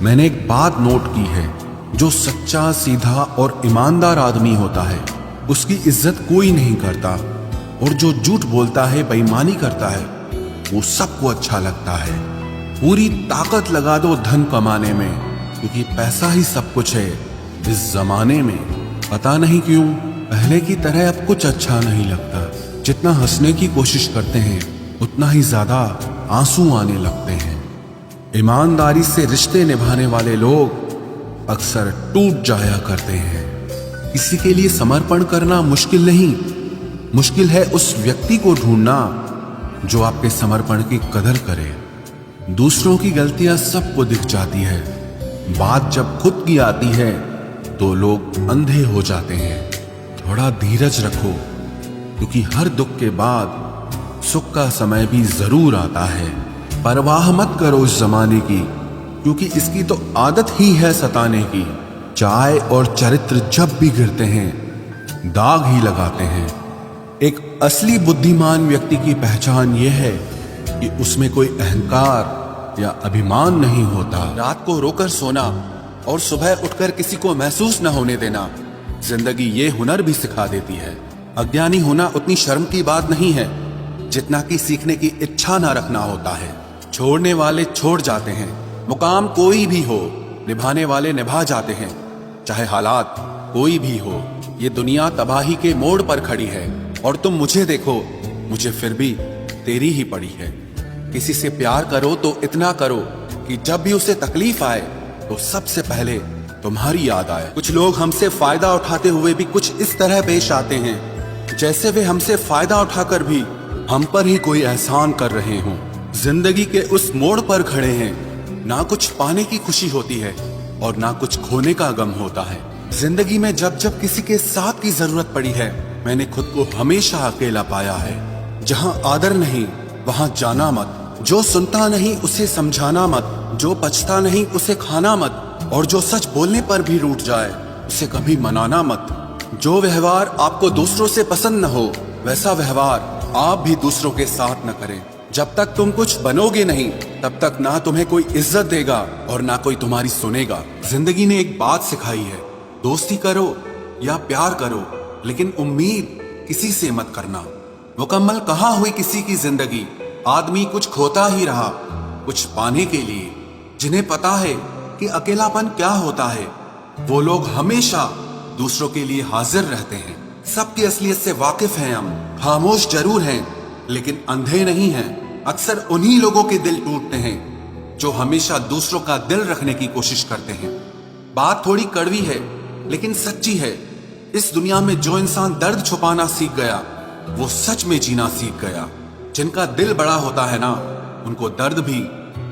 मैंने एक बात नोट की है, जो सच्चा, सीधा और ईमानदार आदमी होता है उसकी इज्जत कोई नहीं करता, और जो झूठ बोलता है, बेईमानी करता है, वो सबको अच्छा लगता है। पूरी ताकत लगा दो धन कमाने में, क्योंकि पैसा ही सब कुछ है इस जमाने में। पता नहीं क्यों पहले की तरह अब कुछ अच्छा नहीं लगता। जितना हंसने की कोशिश करते हैं उतना ही ज्यादा आंसू आने लगते हैं। ईमानदारी से रिश्ते निभाने वाले लोग अक्सर टूट जाया करते हैं। किसी के लिए समर्पण करना मुश्किल नहीं, मुश्किल है उस व्यक्ति को ढूंढना जो आपके समर्पण की कदर करे। दूसरों की गलतियां सबको दिख जाती है, बात जब खुद की आती है तो लोग अंधे हो जाते हैं। थोड़ा धीरज रखो, क्योंकि हर दुख के बाद सुख का समय भी जरूर आता है। परवाह मत करो इस जमाने की, क्योंकि इसकी तो आदत ही है सताने की। चाय और चरित्र जब भी गिरते हैं दाग ही लगाते हैं। एक असली बुद्धिमान व्यक्ति की पहचान यह है कि उसमें कोई अहंकार या अभिमान नहीं होता। रात को रोकर सोना और सुबह उठकर किसी को महसूस न होने देना, जिंदगी ये हुनर भी सिखा देती है। अज्ञानी होना उतनी शर्म की बात नहीं है जितना कि सीखने की इच्छा ना रखना होता है। छोड़ने वाले छोड़ जाते हैं, मुकाम कोई भी हो, निभाने वाले निभा जाते हैं। चाहे हालात कोई भी हो, ये दुनिया तबाही के मोड़ पर खड़ी है, और तुम मुझे देखो, मुझे फिर भी तेरी ही पड़ी है। किसी से प्यार करो तो इतना करो कि जब भी उसे तकलीफ आए तो सबसे पहले तुम्हारी याद आए। कुछ लोग हमसे फायदा उठाते हुए भी कुछ इस तरह पेश आते हैं जैसे वे हमसे फायदा उठाकर भी हम पर ही कोई एहसान कर रहे हों। जिंदगी के उस मोड़ पर खड़े हैं, ना कुछ पाने की खुशी होती है और ना कुछ खोने का गम होता है। जिंदगी में जब जब किसी के साथ की जरूरत पड़ी है, मैंने खुद को हमेशा अकेला पाया है। जहां आदर नहीं वहां जाना मत, जो सुनता नहीं उसे समझाना मत, जो पछता नहीं उसे खाना मत, और जो सच बोलने पर भी रूठ जाए उसे कभी मनाना मत। जो व्यवहार आपको दूसरों से पसंद न हो, वैसा व्यवहार आप भी दूसरों के साथ न करें। जब तक तुम कुछ बनोगे नहीं, तब तक ना तुम्हें कोई इज्जत देगा और ना कोई तुम्हारी सुनेगा। जिंदगी ने एक बात सिखाई है, दोस्ती करो या प्यार करो, लेकिन उम्मीद किसी से मत करना। मुकम्मल कहाँ हुई किसी की जिंदगी, आदमी कुछ खोता ही रहा कुछ पाने के लिए। जिन्हें पता है कि अकेलापन क्या होता है, वो लोग हमेशा दूसरों के लिए हाजिर रहते हैं। सबकी असलियत से वाकिफ हैं हम, खामोश जरूर हैं लेकिन अंधे नहीं हैं। अक्सर उन्हीं लोगों के दिल टूटते हैं जो हमेशा दूसरों का दिल रखने की कोशिश करते हैं। बात थोड़ी कड़वी है लेकिन सच्ची है। इस दुनिया में जो इंसान दर्द छुपाना सीख गया, वो सच में जीना सीख गया। जिनका दिल बड़ा होता है ना, उनको दर्द भी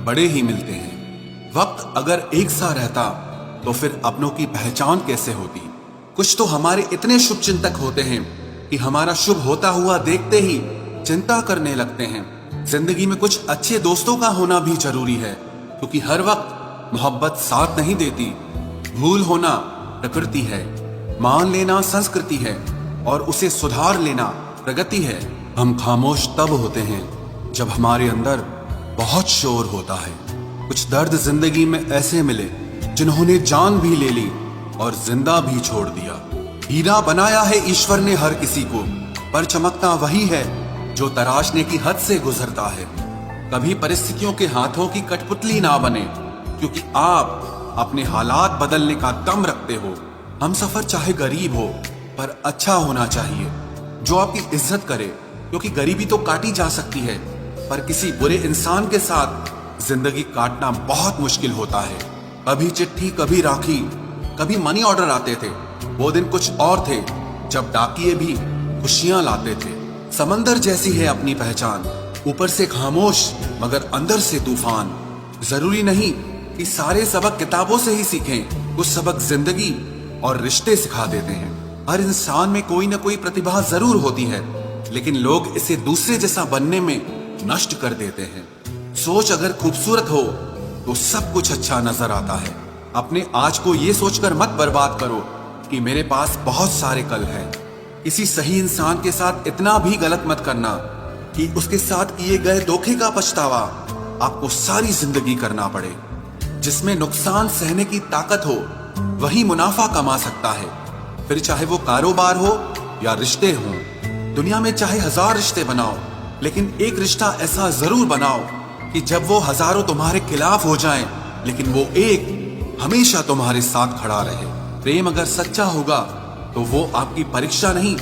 बड़े ही मिलते हैं। वक्त अगर एक सा रहता तो फिर अपनों की पहचान कैसे होती। कुछ तो हमारे इतने शुभ चिंतक होते हैं कि हमारा शुभ होता हुआ देखते ही चिंता करने लगते हैं। जिंदगी में कुछ अच्छे दोस्तों का होना भी जरूरी है, क्योंकि हर वक्त मोहब्बत साथ नहीं देती। भूल होना प्रकृति है, मान लेना संस्कृति है, और उसे सुधार लेना प्रगति है। हम खामोश तब होते हैं जब हमारे अंदर बहुत शोर होता है। कुछ दर्द जिंदगी में ऐसे मिले जिन्होंने जान भी ले ली और जिंदा भी छोड़ दिया। हीरा बनाया है ईश्वर ने हर किसी को, पर चमकता वही है जो तराशने की हद से गुजरता है। कभी परिस्थितियों के हाथों की कठपुतली ना बने, क्योंकि आप अपने हालात बदलने का दम रखते हो। हम सफर चाहे गरीब हो, पर अच्छा होना चाहिए, जो आपकी इज्जत करे, क्योंकि गरीबी तो काटी जा सकती है, पर किसी बुरे इंसान के साथ जिंदगी काटना बहुत मुश्किल होता है। कभी चिट्ठी, कभी राखी, कभी मनी ऑर्डर आते थे। वो दिन कुछ और थे जब डाकिये भी खुशियां लाते थे। समंदर जैसी है अपनी पहचान, ऊपर से खामोश मगर अंदर से तूफान। जरूरी नहीं कि सारे सबक किताबों से ही सीखें, कुछ सबक जिंदगी और रिश्ते सिखा देते हैं। हर इंसान में कोई ना कोई प्रतिभा जरूर होती है, लेकिन लोग इसे दूसरे जैसा बनने में नष्ट कर देते हैं। सोच अगर खूबसूरत हो तो सब कुछ अच्छा नजर आता है। अपने आज को ये सोचकर मत बर्बाद करो कि मेरे पास बहुत सारे कल हैं। किसी सही इंसान के साथ इतना भी गलत मत करना कि उसके साथ किए गए धोखे का पछतावा आपको सारी जिंदगी करना पड़े। जिसमें नुकसान सहने की ताकत हो वही मुनाफा कमा सकता है। फिर चाहे वो कारोबार हो या रिश्ते हों। दुनिया में चाहे 1000 रिश्ते बनाओ, लेकिन एक रिश्ता ऐसा जरूर बनाओ कि जब वो हजारों तुम्हारे खिलाफ हो जाएं, लेकिन वो एक हमेशा तुम्हारे साथ खड़ा रहे। प्रेम अगर सच्चा होगा तो वो आपकी परीक्षा नहीं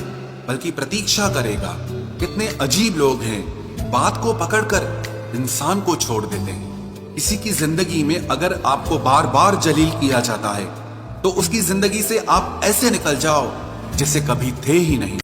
बल्कि प्रतीक्षा करेगा। कितने अजीब लोग हैं, बात को पकड़कर इंसान को छोड़ देते हैं। किसी की जिंदगी में अगर आपको बार बार जलील किया जाता है तो उसकी जिंदगी से आप ऐसे निकल जाओ जैसे कभी थे ही नहीं।